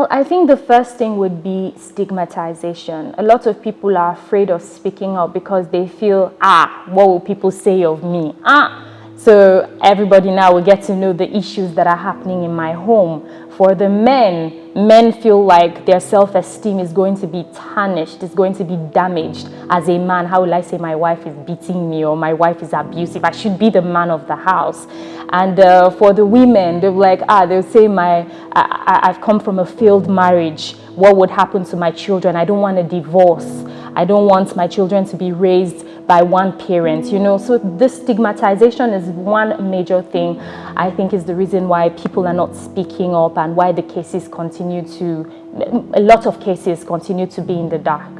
Well, I think the first thing would be stigmatization. A lot of people are afraid of speaking up because they feel, what will people say of me? So everybody now will get to know the issues that are happening in my home. For the men feel like their self-esteem is going to be tarnished, it's going to be damaged. As a man, how will I say my wife is beating me or my wife is abusive? I should be the man of the house. And for the women, they're like, they'll say I've come from a failed marriage. What would happen to my children? I don't want a divorce. I don't want my children to be raised by one parent, So this stigmatization is one major thing I think is the reason why people are not speaking up and why a lot of cases continue to be in the dark.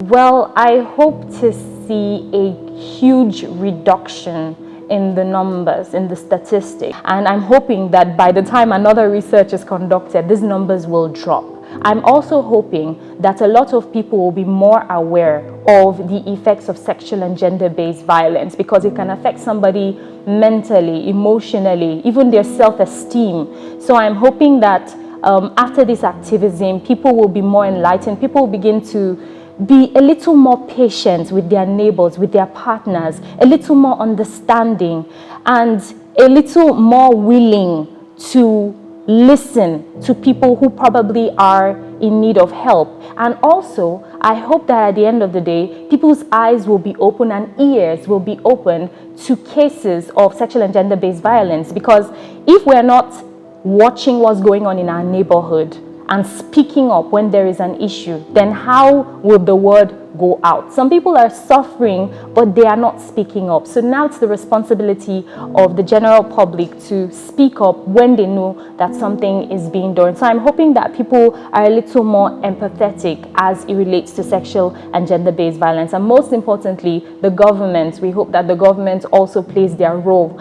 Well, I hope to see a huge reduction in the numbers, in the statistics. And I'm hoping that by the time another research is conducted, these numbers will drop. I'm also hoping that a lot of people will be more aware of the effects of sexual and gender-based violence, because it can affect somebody mentally, emotionally, even their self-esteem. So I'm hoping that after this activism, people will be more enlightened. People will begin to be a little more patient with their neighbors, with their partners, a little more understanding, and a little more willing to listen to people who probably are in need of help. And also, I hope that at the end of the day, people's eyes will be open and ears will be open to cases of sexual and gender-based violence, because if we're not watching what's going on in our neighborhood and speaking up when there is an issue, then how will the word go out? Some people are suffering, but they are not speaking up. So now it's the responsibility of the general public to speak up when they know that something is being done. So I'm hoping that people are a little more empathetic as it relates to sexual and gender-based violence. And most importantly, the government, we hope that the government also plays their role.